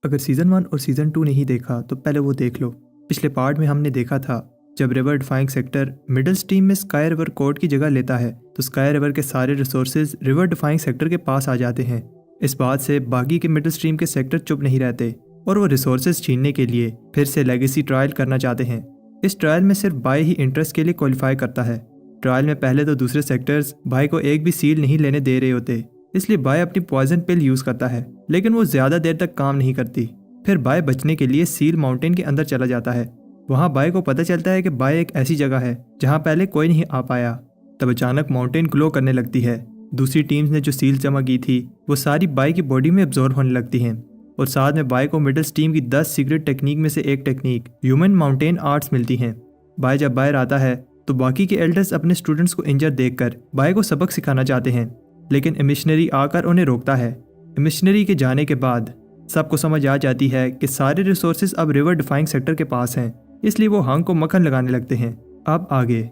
अगर सीज़न 1 और सीज़न 2 नहीं देखा तो पहले वो देख लो। पिछले पार्ट में हमने देखा था जब river defying sector middle stream में स्काई रिवर कोर्ट की जगह लेता है तो स्काई रिवर के सारे रिसोर्सेज रिवर डिफाइंग सेक्टर के पास आ जाते हैं। इस बात से बाकी के मिडल स्ट्रीम के सेक्टर चुप नहीं रहते और वो रिसोर्सेज छीनने के लिए फिर से लेगेसी ट्रायल करना चाहते हैं। इस ट्रायल में सिर्फ बाय ही इंटरेस्ट के लिए क्वालिफाई करता है। ट्रायल में पहले तो दूसरे सेक्टर्स बाय को एक भी सील नहीं लेने दे रहे होते, इसलिए बाय अपनी पॉइजन पिल यूज़ करता है, लेकिन वो ज़्यादा देर तक काम नहीं करती। फिर बाय बचने के लिए सील माउंटेन के अंदर चला जाता है। वहाँ बाय को पता चलता है कि बाय एक ऐसी जगह है जहाँ पहले कोई नहीं आ पाया। तब अचानक माउंटेन ग्लो करने लगती है। दूसरी टीम्स ने जो सील जमा की थी वो सारी बाय की बॉडी में एब्जॉर्ब होने लगती हैं और साथ में बाय को मिडल स्ट्रीम की 10 सीक्रेट टेक्निक में से एक टेक्निक ह्यूमन माउंटेन आर्ट्स मिलती हैं। बाय जब बाहर आता है तो बाकी के एल्डर्स अपने स्टूडेंट्स को इंजर देखकर बाय को सबक सिखाना चाहते हैं, लेकिन मिशनरी आकर उन्हें रोकता है। मिशनरी के जाने के बाद सबको समझ आ जाती है कि सारे रिसोर्सेज अब रिवर डिफाइंग सेक्टर के पास हैं, इसलिए वो हंग को मक्खन लगाने लगते हैं। अब आगे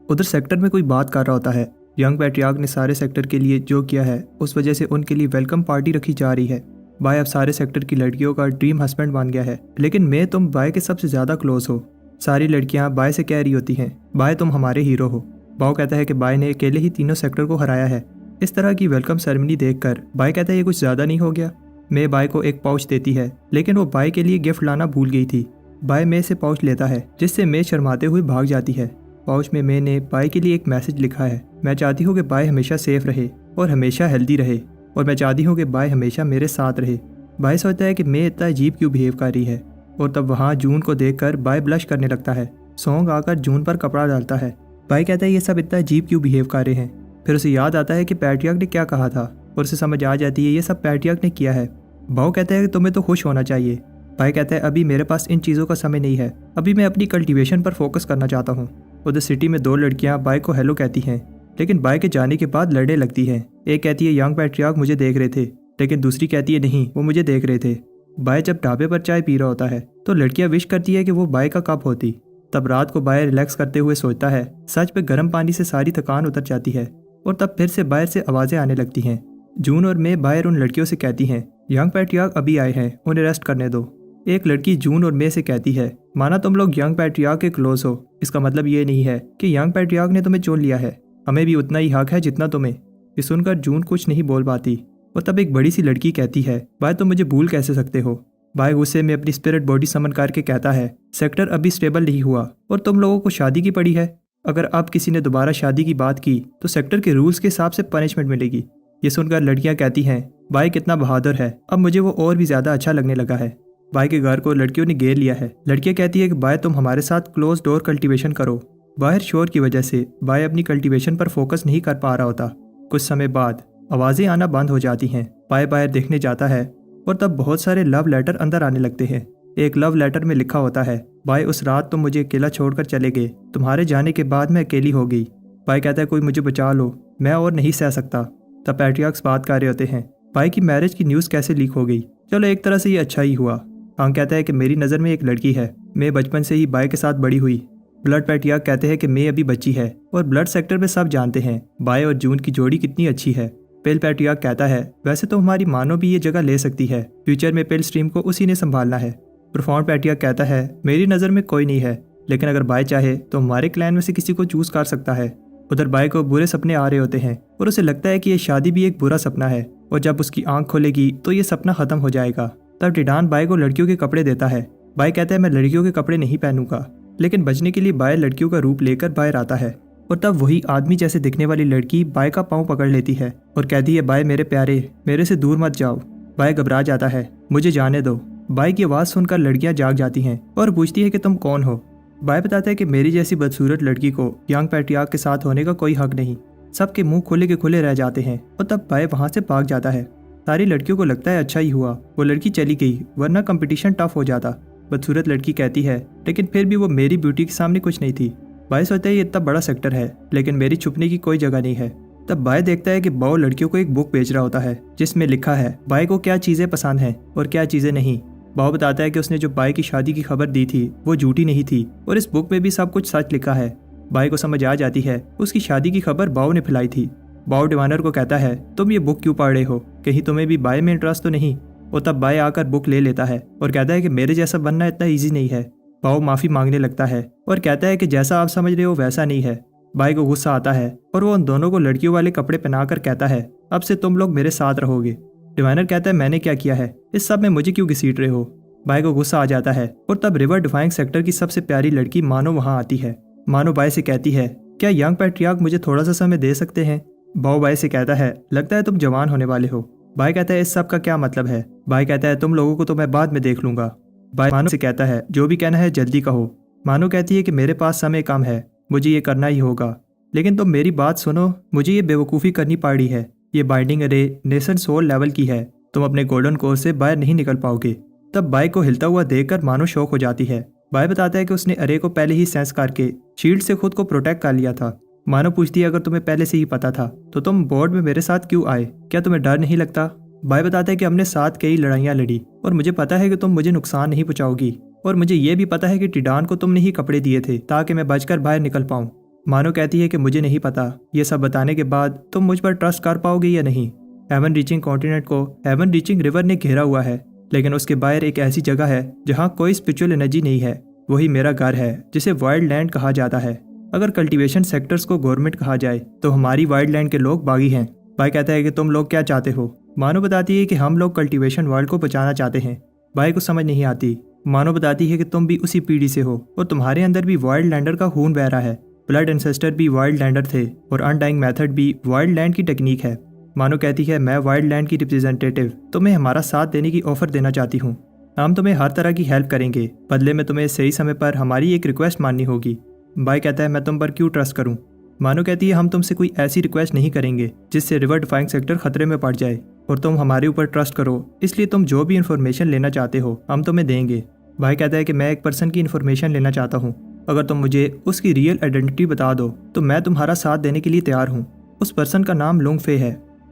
उधर सेक्टर में कोई बात कर रहा होता है। यंग पैट्रियार्क ने सारे सेक्टर के लिए जो किया है उस वजह से उनके लिए वेलकम पार्टी रखी जा रही है। बाय अब सारे सेक्टर की लड़कियों का ड्रीम हस्बैंड बन गया है, लेकिन मैं तुम बाय के सबसे ज़्यादा क्लोज हो। सारी लड़कियां बाय से कह रही होती हैं, बाय तुम हमारे हीरो हो। बाव कहता है कि बाय ने अकेले ही तीनों सेक्टर को हराया है। इस तरह की वेलकम सेरेमनी देखकर बाय कहता है ये कुछ ज़्यादा नहीं हो गया। मे बाय को एक पाउच देती है, लेकिन वो बाय के लिए गिफ्ट लाना भूल गई थी। बाय मे से पाउच लेता है, जिससे मे शर्माते हुए भाग जाती है। पाउच में मे ने बाय के लिए एक मैसेज लिखा है, मैं चाहती हूँ कि बाय हमेशा सेफ रहे और हमेशा हेल्दी रहे, और मैं चाहती हूँ कि बाय हमेशा मेरे साथ रहे। बाय सोचता है कि मे इतना अजीब क्यों बिहेव कर रही है, और तब वहाँ जून को देखकर बाय ब्लश करने लगता है। सॉन्ग आकर जून पर कपड़ा डालता है। बाय कहता है ये सब इतना अजीब क्यों बिहेव कर रहे हैं। फिर उसे याद आता है कि पैट्रियार्क ने क्या कहा था और उसे समझ आ जाती है ये सब पैट्रियार्क ने किया है। बाव कहता है कि तुम्हें तो खुश होना चाहिए। बाय कहता है अभी मेरे पास इन चीज़ों का समय नहीं है, अभी मैं अपनी कल्टीवेशन पर फोकस करना चाहता हूँ। उधर सिटी में दो लड़कियाँ बाय को हेलो कहती हैं, लेकिन बाय के जाने के बाद लड़ने लगती हैं। एक कहती है यंग पैट्रियार्क मुझे देख रहे थे, लेकिन दूसरी कहती है नहीं वो मुझे देख रहे थे। बाय जब ढाबे पर चाय पी रहा होता है तो लड़कियां विश करती है कि वो बाय का कप होती। तब रात को बाय रिलैक्स करते हुए सोचता है। सच पे गर्म पानी से सारी थकान उतर जाती है और तब फिर से बाहर से आवाज़ें आने लगती हैं। जून और मे बाहर उन लड़कियों से कहती हैं यंग पैट्रियार्क अभी आए हैं, उन्हें रेस्ट करने दो। एक लड़की जून और मे से कहती है माना तुम लोग यंग पैट्रियार्क के क्लोज हो, इसका मतलब ये नहीं है कि यंग पैट्रियार्क ने तुम्हें चुन लिया है, हमें भी उतना ही हक है जितना तुम्हें। ये सुनकर जून कुछ नहीं बोल पाती और तब एक बड़ी सी लड़की कहती है बाय तुम मुझे भूल कैसे सकते हो। बाय गुस्से में अपनी स्पिरिट बॉडी समन करके कहता है सेक्टर अभी स्टेबल नहीं हुआ और तुम लोगों को शादी की पड़ी है। अगर अब किसी ने दोबारा शादी की बात की तो सेक्टर के रूल्स के हिसाब से पनिशमेंट मिलेगी। ये सुनकर लड़कियां कहती हैं बाय कितना बहादुर है, अब मुझे वो और भी ज़्यादा अच्छा लगने लगा है। बाय के घर को लड़कियों ने घेर लिया है। लड़कियां कहती है कि बाय तुम हमारे साथ क्लोज डोर कल्टीवेशन करो। बाहर शोर की वजह से बाय अपनी कल्टीवेशन पर फोकस नहीं कर पा रहा होता। कुछ समय बाद आवाज़ें आना बंद हो जाती हैं। बाय बाहर देखने जाता है और तब बहुत सारे लव लेटर अंदर आने लगते हैं। एक लव लेटर में लिखा होता है बाय उस रात तुम मुझे अकेला छोड़कर चले गए, तुम्हारे जाने के बाद मैं अकेली हो गई। बाय कहता है कोई मुझे बचा लो, मैं और नहीं सह सकता। तब पैट्रियार्क्स बात कर रहे होते हैं बाय की मैरिज की न्यूज़ कैसे लीक हो गई, चलो एक तरह से ये अच्छा ही हुआ। हंग कहता है कि मेरी नज़र में एक लड़की है, मैं बचपन से ही बाय के साथ बड़ी हुई। ब्लड पैट्रियार्क कहते हैं कि मैं अभी बच्ची है और ब्लड सेक्टर में सब जानते हैं बाय और जून की जोड़ी कितनी अच्छी है। पेल पैट्रियार्क कहता है वैसे तो हमारी मानो भी ये जगह ले सकती है, फ्यूचर में पेल स्ट्रीम को उसी ने संभालना है। प्रोफाउंड पैट्रियार्क कहता है मेरी नज़र में कोई नहीं है, लेकिन अगर बाय चाहे तो हमारे क्लैन में से किसी को चूज कर सकता है। उधर बाय को बुरे सपने आ रहे होते हैं और उसे लगता है कि ये शादी भी एक बुरा सपना है और जब उसकी आंख खोलेगी तो ये सपना खत्म हो जाएगा। तब टिडान बाय को लड़कियों के कपड़े देता है। बाय कहता है मैं लड़कियों के कपड़े नहीं पहनूंगा, लेकिन बचने के लिए बाय लड़कियों का रूप लेकर बाहर आता है और तब वही आदमी जैसे दिखने वाली लड़की बाय का पाँव पकड़ लेती है और कहती है बाय मेरे प्यारे मेरे से दूर मत जाओ। बाय घबरा जाता है, मुझे जाने दो। बाय की आवाज़ सुनकर लड़कियां जाग जाती हैं और पूछती है कि तुम कौन हो। बाय बताता है कि मेरी जैसी बदसूरत लड़की को यंग पैट्रियार्क के साथ होने का कोई हक नहीं। सबके मुंह खुले के खुले रह जाते हैं और तब बाय वहाँ से भाग जाता है। सारी लड़कियों को लगता है अच्छा ही हुआ वो लड़की चली गई, वरना कंपटीशन टफ हो जाता। बदसूरत लड़की कहती है लेकिन फिर भी वो मेरी ब्यूटी के सामने कुछ नहीं थी। बाय सोचता है ये इतना बड़ा सेक्टर है लेकिन मेरी छुपने की कोई जगह नहीं है। तब बाय देखता है कि बाव लड़कियों को एक बुक बेच रहा होता है जिसमें लिखा है बाय को क्या चीज़ें पसंद हैं और क्या चीज़ें नहीं। बाव बताता है कि उसने जो बाय की शादी की खबर दी थी वो झूठी नहीं थी और इस बुक में भी सब कुछ सच लिखा है। बाय को समझ आ जाती है उसकी शादी की खबर बाव ने फैलाई थी। बाव डिवाइनर को कहता है तुम ये बुक क्यों पढ़ रहे हो, कहीं तुम्हें भी बाय में इंटरेस्ट तो नहीं। और तब बाय आकर बुक ले लेता है और कहता है कि मेरे जैसा बनना इतना ईजी नहीं है। बाओ माफ़ी मांगने लगता है और कहता है कि जैसा आप समझ रहे हो वैसा नहीं है। बाय को गुस्सा आता है और वो उन दोनों को लड़कियों वाले कपड़े पहनाकर कहता है अब से तुम लोग मेरे साथ रहोगे। डिवाइनर कहता है मैंने क्या किया है, इस सब में मुझे क्यों घसीट रहे हो। बाय को गुस्सा आ जाता है और तब रिवर डिफाइंग सेक्टर की सबसे प्यारी लड़की मानो वहाँ आती है। मानो बाय से कहती है क्या यंग पैट्रियार्क मुझे थोड़ा सा समय दे सकते हैं। बाओ बाय से कहता है लगता है तुम जवान होने वाले हो। बाय कहता है इस सब का क्या मतलब है। बाय कहता है तुम लोगों को तो मैं बाद में देख लूंगा। बाय मानो से कहता है जो भी कहना है जल्दी कहो। मानो कहती है कि मेरे पास समय कम है, मुझे ये करना ही होगा। लेकिन तुम मेरी बात सुनो, मुझे ये बेवकूफ़ी करनी पड़ी है। ये बाइंडिंग अरे नेशन सोल लेवल की है, तुम अपने गोल्डन कोर से बाहर नहीं निकल पाओगे। तब बाय को हिलता हुआ देखकर मानो शौक हो जाती है। बाय बताता है कि उसने अरे को पहले ही सेंस करके शील्ड से खुद को प्रोटेक्ट कर लिया था। मानो पूछती है अगर तुम्हें पहले से ही पता था तो तुम बोर्ड में मेरे साथ क्यों आए, क्या तुम्हें डर नहीं लगता। बाय बताता है कि हमने साथ कई लड़ाइयाँ लड़ी और मुझे पता है कि तुम मुझे नुकसान नहीं पहुंचाओगी, और मुझे ये भी पता है कि टिडान को तुमने ही कपड़े दिए थे ताकि मैं बचकर बाहर निकल पाऊँ। मानो कहती है कि मुझे नहीं पता, ये सब बताने के बाद तुम मुझ पर ट्रस्ट कर पाओगे या नहीं। हेवन रीचिंग कॉन्टिनेंट को हेवन रीचिंग रिवर ने घेरा हुआ है, लेकिन उसके बाहर एक ऐसी जगह है जहाँ कोई स्पिरिचुअल एनर्जी नहीं है। वही मेरा घर है जिसे वाइल्ड लैंड कहा जाता है। अगर कल्टीवेशन सेक्टर्स को गवर्नमेंट कहा जाए तो हमारी वाइल्ड लैंड के लोग बागी हैं। बाय कहता है कि तुम लोग क्या चाहते हो। मानो बताती है कि हम लोग कल्टीवेशन वर्ल्ड को बचाना चाहते हैं। बाय को समझ नहीं आती। मानो बताती है कि तुम भी उसी पीढ़ी से हो और तुम्हारे अंदर भी वाइल्ड लैंडर का खून बह रहा है। ब्लड एंसेस्टर भी वाइल्ड लैंडर थे और अनडाइंग मेथड भी वाइल्ड लैंड की टेक्निक है। मानो कहती है मैं वाइल्ड लैंड की रिप्रेजेंटेटिव तुम्हें हमारा साथ देने की ऑफर देना चाहती हूँ। हम तुम्हें हर तरह की हेल्प करेंगे, बदले में तुम्हें सही समय पर हमारी एक रिक्वेस्ट माननी होगी। बाय कहता है मैं तुम पर क्यों ट्रस्ट करूं। मानो कहती है हम तुमसे कोई ऐसी रिक्वेस्ट नहीं करेंगे जिससे रिवर डिफाइंग सेक्टर खतरे में पड़ जाए, और तुम हमारे ऊपर ट्रस्ट करो, इसलिए तुम जो भी इन्फॉर्मेशन लेना चाहते हो हम तुम्हें देंगे। बाय कहता है कि मैं एक पर्सन की इन्फॉर्मेशन लेना चाहता हूँ, अगर तुम मुझे उसकी रियल आइडेंटिटी बता दो तो मैं तुम्हारा साथ देने के लिए तैयार हूँ। उस पर्सन का नाम लुंग फे है।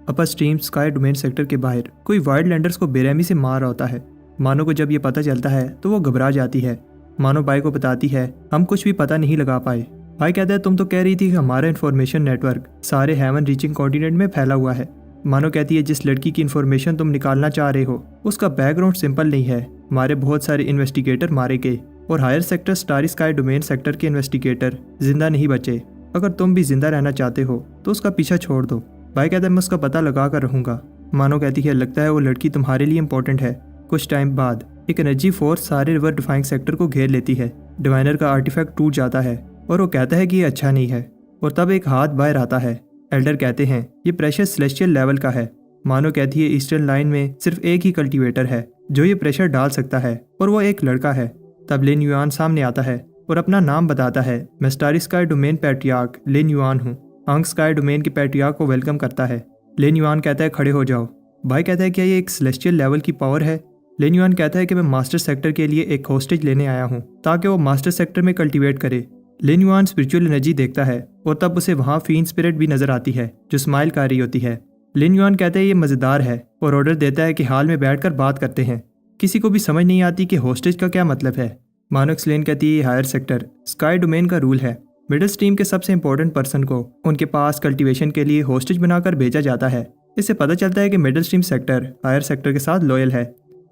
अपर स्ट्रीम स्काई डोमेन सेक्टर के बाहर कोई वाइल्ड लैंडर्स को बेरहमी से मार रहा होता है। मानो को जब ये पता चलता है तो वो घबरा जाती है। मानो बाय को बताती है हम कुछ भी पता नहीं लगा पाए। बाय कहता है तुम तो कह रही थी कि हमारा इन्फॉर्मेशन नेटवर्क सारे हेवन रीचिंग कॉन्टिनेंट में फैला हुआ है। मानो कहती है जिस लड़की की इन्फॉर्मेशन तुम निकालना चाह रहे हो उसका बैकग्राउंड सिंपल नहीं है। हमारे बहुत सारे इन्वेस्टिगेटर मारे गए और higher sector starry sky domain sector के इन्वेस्टिगेटर जिंदा नहीं बचे। अगर तुम भी जिंदा रहना चाहते हो तो उसका पीछा छोड़ दो। बाय कहता है मैं उसका पता लगा कर रहूँगा। मानो कहती है लगता है वो लड़की तुम्हारे लिए इंपॉर्टेंट है। कुछ टाइम बाद एक एनर्जी फोर्स सारे रिवर डिफाइंग सेक्टर को घेर लेती है। डिवाइनर का आर्टिफैक्ट टूट जाता है और वो कहता है कि ये अच्छा नहीं है, और तब एक हाथ बाहर आता है। एल्डर कहते हैं ये प्रेशर सेलेस्टियल लेवल का है। मानो कहती है ईस्टर्न लाइन में सिर्फ एक ही कल्टीवेटर है जो ये प्रेशर डाल सकता है, और वो एक लड़का है। तब लिन युआन सामने आता है और अपना नाम बताता है मैं स्टारी स्काई डोमेन पैट्रियार्क लिन युआन हूँ। आंग स्काई डोमेन के पैट्रियार्क को वेलकम करता है। लिन युआन कहता है खड़े हो जाओ। बाय कहता है क्या ये एक सेलेस्टियल लेवल की पावर है। लिन युआन कहता है कि मैं मास्टर सेक्टर के लिए एक होस्टेज लेने आया हूँ ताकि वो मास्टर सेक्टर में कल्टीवेट करे। लिन युआन स्पिरिचुअल एनर्जी देखता है और तब उसे वहाँ फीन स्पिरिट भी नजर आती है जो स्माइल कर रही होती है। लिन युआन कहता है ये मज़ेदार है और ऑर्डर देता है कि हाल में बैठकर बात करते हैं। किसी को भी समझ नहीं आती कि होस्टेज का क्या मतलब है। मानो एक्सप्लेन कहती है ये हायर सेक्टर स्काई डोमेन का रूल है। मिडिल स्ट्रीम के सबसे इंपॉर्टेंट पर्सन को उनके पास कल्टीवेशन के लिए होस्टेज बनाकर भेजा जाता है। इससे पता चलता है कि middle stream sector higher sector के साथ लॉयल है।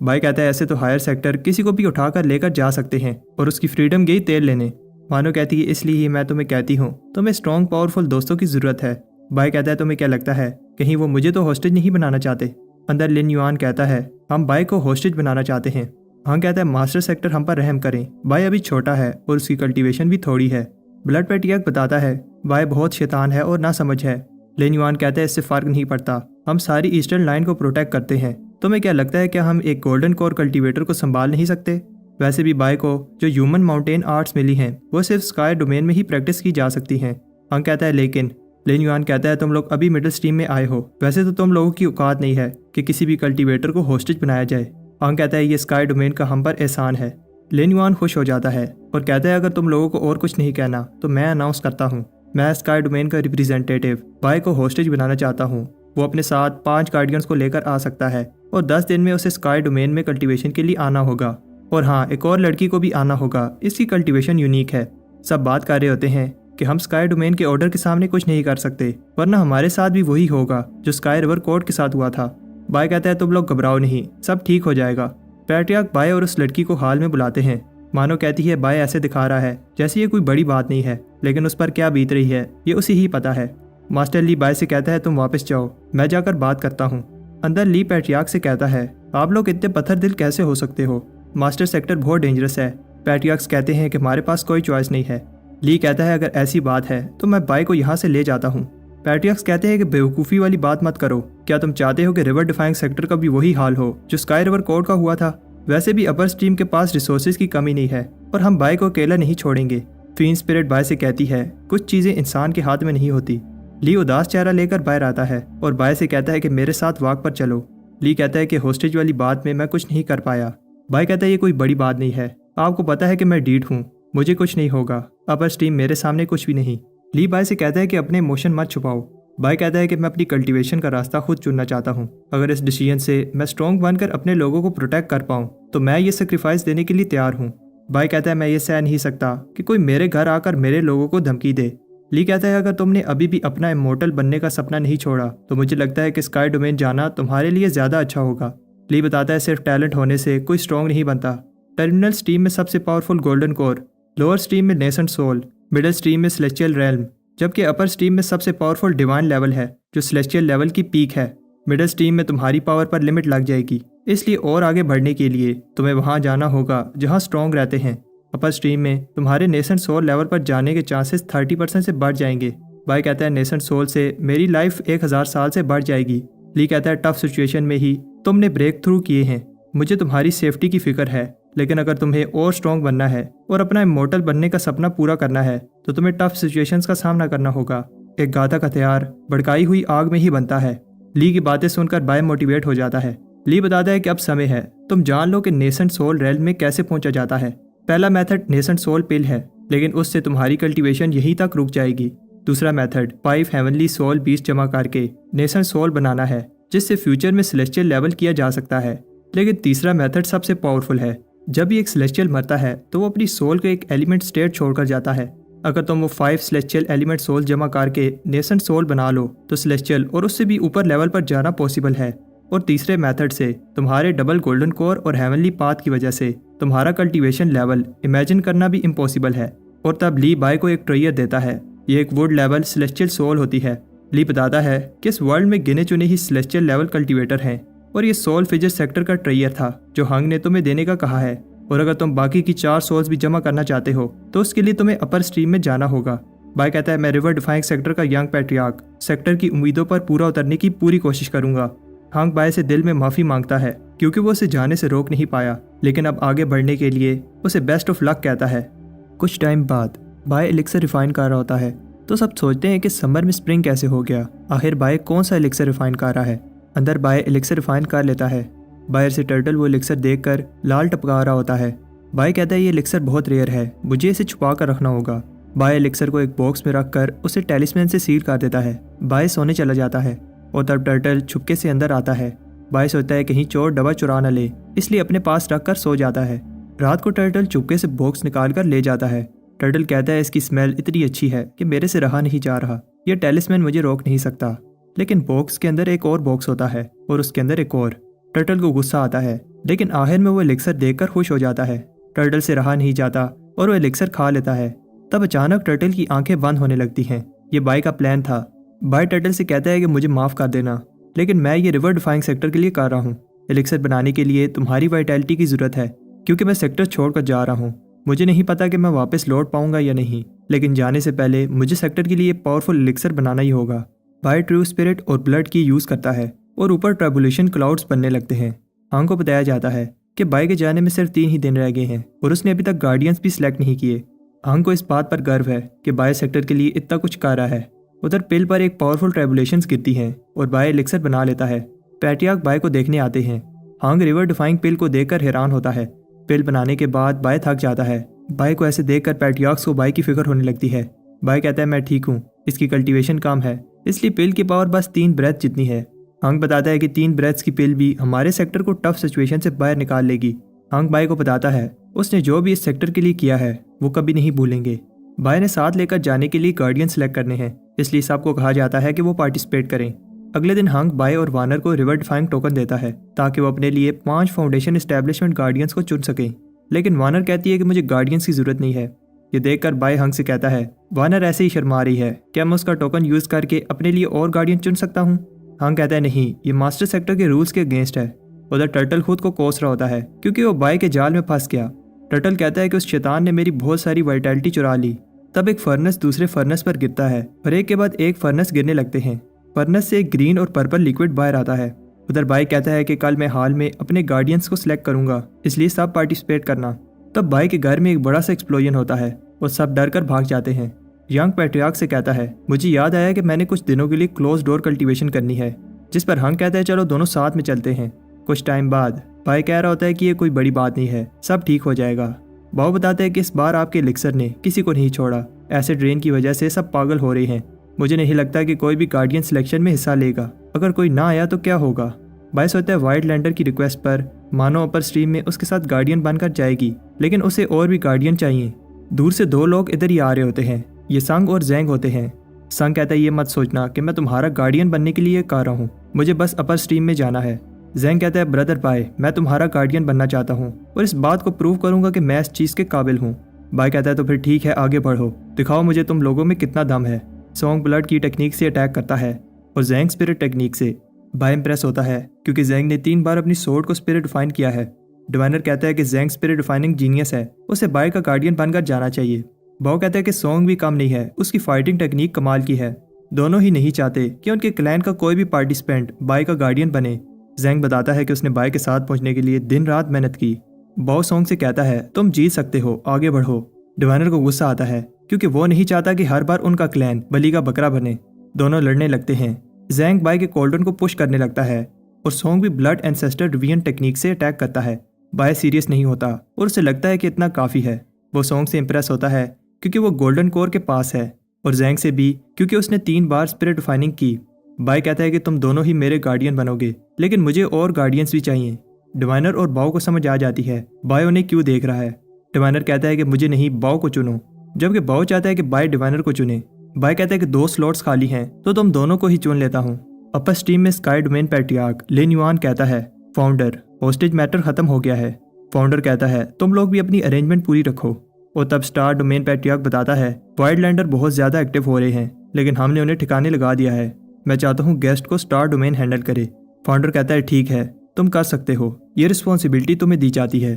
बाय कहता है ऐसे तो हायर सेक्टर किसी को भी उठाकर लेकर जा सकते हैं और उसकी फ्रीडम गई तेल लेने। मानो कहती है इसलिए ही मैं तुम्हें कहती हूँ तुम्हें स्ट्रॉन्ग पावरफुल दोस्तों की जरूरत है। बाय कहता है तुम्हें क्या लगता है कहीं वो मुझे तो होस्टेज नहीं बनाना चाहते। अंदर लिन युआन कहता है हम बाय को होस्टेज बनाना चाहते हैं। हाँ कहता है मास्टर सेक्टर हम पर रहम करें, बाय अभी छोटा है और उसकी कल्टीवेशन भी थोड़ी है। ब्लड पैट्रियार्क बताता है बाय बहुत शैतान है और ना समझ है। लिन युआन कहता है इससे फर्क नहीं पड़ता, हम सारी ईस्टर्न लाइन को प्रोटेक्ट करते हैं। तुम्हें क्या लगता है क्या हम एक गोल्डन कोर कल्टीवेटर को संभाल नहीं सकते। वैसे भी बाय को जो ह्यूमन माउंटेन आर्ट्स मिली हैं वो सिर्फ स्काई डोमेन में ही प्रैक्टिस की जा सकती हैं। हाँ कहता है लेकिन लिन युआन कहता है तुम लोग अभी मिडिल स्ट्रीम में आए हो, वैसे तो तुम लोगों की औकात नहीं है कि किसी भी कल्टीवेटर को होस्टेज बनाया जाए। हाँ कहता है ये स्काई डोमेन का हम पर एहसान है। लिन युआन खुश हो जाता है और कहता है अगर तुम लोगों को और कुछ नहीं कहना तो मैं अनाउंस करता हूँ मैं स्काई डोमेन का रिप्रेजेंटेटिव बाय को होस्टेज बनाना चाहता हूँ। वो अपने साथ 5 गार्डियंस को लेकर आ सकता है और 10 दिन में उसे स्काई डोमेन में कल्टीवेशन के लिए आना होगा। और हाँ एक और लड़की को भी आना होगा, इसकी कल्टीवेशन यूनिक है। सब बात कर रहे होते हैं कि हम स्काई डोमेन के ऑर्डर के सामने कुछ नहीं कर सकते, वरना हमारे साथ भी वही होगा जो स्काई रिवर कोर्ट के साथ हुआ था। बाय कहता है तुम लोग घबराओ नहीं, सब ठीक हो जाएगा। पैट्रियार्क बाय और उस लड़की को हाल में बुलाते हैं। मानो कहती है बाय ऐसे दिखा रहा है जैसे ये कोई बड़ी बात नहीं है, लेकिन उस पर क्या बीत रही है ये उसी ही पता है। मास्टर ली बाय से कहता है तुम वापस जाओ, मैं जाकर बात करता हूँ। अंदर ली पैट्रियार्क से कहता है आप लोग इतने पत्थर दिल कैसे हो सकते हो, मास्टर सेक्टर बहुत डेंजरस है। पैट्रियार्क्स कहते हैं कि हमारे पास कोई चॉइस नहीं है। ली कहता है अगर ऐसी बात है तो मैं बाय को यहाँ से ले जाता हूँ। पैट्रियार्क्स कहते हैं कि बेवकूफ़ी वाली बात मत करो, क्या तुम चाहते हो कि रिवर डिफाइंग सेक्टर का भी वही हाल हो जो स्काई रिवर कोड का हुआ था। वैसे भी अपर स्ट्रीम के पास रिसोर्सेज की कमी नहीं है और हम बाय को अकेला नहीं छोड़ेंगे। फीन स्पिरिट बाय से कहती है कुछ चीज़ें इंसान के हाथ में नहीं होती। ली उदास चेहरा लेकर बाहर आता है और बाय से कहता है कि मेरे साथ वॉक पर चलो। ली कहता है कि होस्टेज वाली बात में मैं कुछ नहीं कर पाया। बाय कहता है ये कोई बड़ी बात नहीं है, आपको पता है कि मैं डीड हूँ, मुझे कुछ नहीं होगा, अपर स्ट्रीम मेरे सामने कुछ भी नहीं। ली बाय से कहता है कि अपने इमोशन मत छुपाओ। बाय कहता है कि मैं अपनी कल्टीवेशन का रास्ता खुद चुनना चाहता हूँ। अगर इस डिसीजन से मैं स्ट्रॉन्ग बनकर अपने लोगों को प्रोटेक्ट कर पाऊँ तो मैं ये सेक्रीफाइस देने के लिए तैयार हूँ। बाय कहता है मैं ये सह नहीं सकता कि कोई मेरे घर आकर मेरे लोगों को धमकी दे। ली कहता है अगर तुमने अभी भी अपना इमोर्टल बनने का सपना नहीं छोड़ा तो मुझे लगता है कि स्काई डोमेन जाना तुम्हारे लिए ज़्यादा अच्छा होगा। ली बताता है सिर्फ टैलेंट होने से कोई स्ट्रॉन्ग नहीं बनता। टर्मिनल स्ट्रीम में सबसे powerful golden core, lower stream में नेसेंट सोल, मिडिल स्ट्रीम में सेलेस्टियल रेल्म, जबकि अपर स्ट्रीम में सबसे पावरफुल डिवाइन लेवल है जो सेलेस्टियल लेवल की पीक है। मिडिल स्ट्रीम में तुम्हारी पावर पर लिमिट लग जाएगी, इसलिए और आगे बढ़ने के लिए तुम्हें वहां जाना होगा जहां स्ट्रॉन्ग रहते हैं। अपर स्ट्रीम में तुम्हारे नेसेंट सोल लेवल पर जाने के चांसेस 30% से बढ़ जाएंगे। बाय कहता है नेसेंट सोल से मेरी लाइफ 1000 साल से बढ़ जाएगी। ली कहता है टफ सिचुएशन में ही तुमने ब्रेक थ्रू किए हैं, मुझे तुम्हारी सेफ्टी की फिक्र है, लेकिन अगर तुम्हें और स्ट्रॉन्ग बनना है और अपना इमोर्टल बनने का सपना पूरा करना है तो तुम्हें टफ सिचुएशंस का सामना करना होगा। एक घातक हथियार भड़काई हुई आग में ही बनता है। ली की बातें सुनकर बाय मोटिवेट हो जाता है। ली बताता है कि अब समय है तुम जान लो कि नेसेंट सोल रेल्म में कैसे पहुंचा जाता है। पहला मेथड नेसेंट सोल पिल है, लेकिन उससे तुम्हारी कल्टीवेशन यहीं तक रुक जाएगी। दूसरा मेथड 5 हेवनली सोल बीज जमा करके नेसेंट सोल बनाना है, जिससे फ्यूचर में सेलेस्टियल लेवल किया जा सकता है। लेकिन तीसरा मेथड सबसे पावरफुल है। जब भी एक सेलेस्टियल मरता है तो वो अपनी सोल को एक एलिमेंट स्टेट छोड़कर जाता है। अगर तुम वो 5 सेलेस्टियल एलिमेंट सोल जमा करके नेसेंट सोल बना लो तो सेलेस्टियल और उससे भी ऊपर लेवल पर जाना पॉसिबल है। और तीसरे मेथड से तुम्हारे डबल गोल्डन कोर और हेवनली पाथ की वजह से तुम्हारा कल्टीवेशन लेवल इमेजिन करना भी इम्पॉसिबल है। और तब ली बाय को एक ट्रेयर देता है। ये एक वुड लेवल सेलेस्टियल सोल होती है। ली बताता है कि इस वर्ल्ड में गिने चुने ही सेलेस्टियल लेवल कल्टीवेटर हैं और ये सोल फिजर सेक्टर का ट्रेयर था जो हंग ने तुम्हें देने का कहा है। और अगर तुम बाकी की 4 सोल्स भी जमा करना चाहते हो तो उसके लिए तुम्हें अपर स्ट्रीम में जाना होगा। बाय कहता है मैं रिवर डिफाइंग सेक्टर का यंग पैट्रियार्क सेक्टर की उम्मीदों पर पूरा उतरने की पूरी कोशिश करूंगा। हंग बाय से दिल में माफ़ी मांगता है क्योंकि वो उसे जाने से रोक नहीं पाया, लेकिन अब आगे बढ़ने के लिए उसे बेस्ट ऑफ लक कहता है। कुछ टाइम बाद बाय एलिक्सर रिफाइन कर रहा होता है तो सब सोचते हैं कि समर में स्प्रिंग कैसे हो गया, आखिर बाय कौन सा एलिक्सर रिफाइन कर रहा है। अंदर बाय एलिक्सर रिफाइन कर लेता है। बाहर से टर्टल वो एलिक्सर देखकर लाल टपका रहा होता है। बाय कहता है ये एलिक्सर बहुत रेयर है, मुझे इसे छुपा कर रखना होगा। बाय एलिक्सर को एक बॉक्स में रखकर उसे टेलिस्मैन से सील कर देता है। बाय सोने चला जाता है और तब टर्टल छुपके से अंदर आता है। बाय सोचता है कहीं चोर दवा चुरा न ले, इसलिए अपने पास रखकर सो जाता है। रात को टर्टल चुपके से बॉक्स निकाल कर ले जाता है। टर्टल कहता है इसकी स्मेल इतनी अच्छी है कि मेरे से रहा नहीं जा रहा, यह टेलिस्मैन मुझे रोक नहीं सकता। लेकिन बॉक्स के अंदर एक और बॉक्स होता है और उसके अंदर एक और। टर्टल को गुस्सा आता है, लेकिन आखिर में वो एलिक्सर देखकर खुश हो जाता है। टर्टल से रहा नहीं जाता और वो एलिक्सर खा लेता है। तब अचानक टर्टल की आंखें बंद होने लगती हैं। ये बाय का प्लान था। बाय टर्टल से कहता है कि मुझे माफ़ कर देना, लेकिन मैं ये रिवर डिफाइंग सेक्टर के लिए कर रहा हूँ। एलिक्सर बनाने के लिए तुम्हारी वाइटैलिटी की ज़रूरत है क्योंकि मैं सेक्टर छोड़कर जा रहा हूँ। मुझे नहीं पता कि मैं वापस लौट पाऊंगा या नहीं, लेकिन जाने से पहले मुझे सेक्टर के लिए पावरफुल एलिक्सर बनाना ही होगा। बाय ट्रू स्पिरिट और ब्लड की यूज़ करता है और ऊपर ट्रबुलेशन क्लाउड्स बनने लगते हैं। हांग को बताया जाता है कि बाय के जाने में सिर्फ 3 ही दिन रह गए हैं और उसने अभी तक गार्डियंस भी सिलेक्ट नहीं किए। हांग को इस बात पर गर्व है कि बाय सेक्टर के लिए इतना कुछ कर रहा है। उधर पिल पर एक पावरफुल ट्रबुलेशंस गिरती हैं और बाय एलिक्सर बना लेता है। पैट्रियार्क बाय को देखने आते हैं। हांग रिवर डिफाइंग पिल को देखकर हैरान होता है। पिल बनाने के बाद बाय थक जाता है। बाय को ऐसे देखकर पैट्रियार्क्स को बाय की फिक्र होने लगती है। बाय कहता है मैं ठीक हूँ, इसकी कल्टीवेशन कम है, इसलिए पिल की पावर बस 3 ब्रेथ जितनी है। हांग बताता है कि 3 ब्रेथ्स की पिल भी हमारे सेक्टर को टफ सिचुएशन से बाहर निकाल लेगी। हांग बाय को बताता है उसने जो भी इस सेक्टर के लिए किया है वो कभी नहीं भूलेंगे। बाय ने साथ लेकर जाने के लिए गार्डियन सेलेक्ट करने हैं, इसलिए सबको कहा जाता है कि वो पार्टिसिपेट करें। अगले दिन हंक बाय और वानर को रिवर डिफाइंग टोकन देता है ताकि वो अपने लिए 5 फाउंडेशन एस्टेब्लिशमेंट गार्डियंस को चुन सकें। लेकिन वानर कहती है कि मुझे गार्डियंस की जरूरत नहीं है। ये देखकर बाय हंक से कहता है वानर ऐसे ही शर्मा रही है, क्या मैं उसका टोकन यूज करके अपने लिए और गार्डियन चुन सकता हूँ? हंक कहता है नहीं, ये मास्टर सेक्टर के रूल्स के अगेंस्ट है। उधर टर्टल खुद को कोस रहा होता है क्योंकि वो बाय के जाल में फंस गया। टर्टल कहता है कि उस शैतान ने मेरी बहुत सारी वाइटैलिटी चुरा ली। तब एक फर्नेस दूसरे फर्नेस पर गिरता है और एक के बाद एक फर्नेस गिरने लगते हैं। फर्नेस से एक ग्रीन और पर्पल लिक्विड बाहर आता है। उधर बाय कहता है कि कल मैं हाल में अपने गार्डियंस को सिलेक्ट करूंगा, इसलिए सब पार्टिसिपेट करना। तब बाय के घर में एक बड़ा सा एक्सप्लोजन होता है और सब डर कर भाग जाते हैं। यंग पैट्रियार्क से कहता है मुझे याद आया कि मैंने कुछ दिनों के लिए क्लोज डोर कल्टीवेशन करनी है, जिस पर हंक कहता है चलो दोनों साथ में चलते हैं। कुछ टाइम बाद बाय कह रहा होता है कि ये कोई बड़ी बात नहीं है, सब ठीक हो जाएगा। बाव बताते हैं कि इस बार आपके एलिक्सर ने किसी को नहीं छोड़ा, एसिड रेन की वजह से सब पागल हो रहे हैं। मुझे नहीं लगता कि कोई भी गार्डियन सिलेक्शन में हिस्सा लेगा, अगर कोई ना आया तो क्या होगा? बाय सोचता है वाइल्ड लैंडर की रिक्वेस्ट पर मानो अपर स्ट्रीम में उसके साथ गार्डियन बनकर जाएगी, लेकिन उसे और भी गार्डियन चाहिए। दूर से 2 लोग इधर ही आ रहे होते हैं, ये संग और जैंग होते हैं। संग कहता है ये मत सोचना कि मैं तुम्हारा गार्डियन बनने के लिए कह रहा हूँ, मुझे बस अपर स्ट्रीम में जाना है। जैंग कहता है ब्रदर बाय, मैं तुम्हारा गार्डियन बनना चाहता हूँ और इस बात को प्रूव करूंगा कि मैं इस चीज़ के काबिल हूँ। बाय कहता है तो फिर ठीक है, आगे बढ़ो, दिखाओ मुझे तुम लोगों में कितना दम है। सॉन्ग ब्लड की टेक्निक से अटैक करता है और जैंग स्पिरिट टेक्निक से। बाय इंप्रेस होता है क्योंकि जैंग ने 3 बार अपनी सोर्ड को स्पिरिट डिफाइन किया है। डिवाइनर कहता है कि जैंग स्पिरिट डिफाइनिंग जीनियस है, उसे बाय का गार्डियन बनकर जाना चाहिए। बाव कहता है कि सॉन्ग भी कम नहीं है, उसकी फाइटिंग टेक्निक कमाल की है। दोनों ही नहीं चाहते कि उनके क्लैन का कोई भी पार्टिसिपेंट बाय का गार्डियन बने। जैंग बताता है कि उसने बाय के साथ पहुंचने के लिए दिन रात मेहनत की। बाव सॉन्ग से कहता है तुम जीत सकते हो, आगे बढ़ो। डिवाइनर को गुस्सा आता है क्योंकि वो नहीं चाहता कि हर बार उनका क्लैन बलि का बकरा बने। दोनों लड़ने लगते हैं। जैंग बाय के कोल्डन को पुश करने लगता है और सॉन्ग भी ब्लड एंसेस्टर डिवीजन टेक्निक से अटैक करता है। बाय सीरियस नहीं होता और उसे लगता है कि इतना काफ़ी है। वो सॉन्ग से इंप्रेस होता है क्योंकि वो गोल्डन कोर के पास है और जैंग से भी क्योंकि उसने 3 बार स्पिरिट डिफाइनिंग की। बाय कहता है कि तुम दोनों ही मेरे गार्डियन बनोगे, लेकिन मुझे और गार्डियंस भी चाहिए। डिवाइनर और बाव को समझ आ जाती है बाय उन्हें क्यों देख रहा है। डिवाइनर कहता है कि मुझे नहीं, बाव को चुनो, जबकि बाव चाहता है कि बाय डिवाइनर को चुने। बाय कहता है कि 2 स्लॉट्स खाली हैं तो तुम दोनों को ही चुन लेता हूँ। अपर स्ट्रीम में स्काई डोमेन पैट्रियार्क लिन युआन कहता है फाउंडर, होस्टेज मैटर खत्म हो गया है। फाउंडर कहता है तुम लोग भी अपनी अरेंजमेंट पूरी रखो। और तब स्टार डोमेन पैट्रियार्क बताता है वाइल्ड लैंडर बहुत ज़्यादा एक्टिव हो रहे हैं, लेकिन हमने उन्हें ठिकाने लगा दिया है। मैं चाहता हूँ गेस्ट को स्टार डोमेन हैंडल करे। फाउंडर कहता है ठीक है, तुम कर सकते हो, ये रिस्पॉन्सिबिलिटी तुम्हें दी जाती है।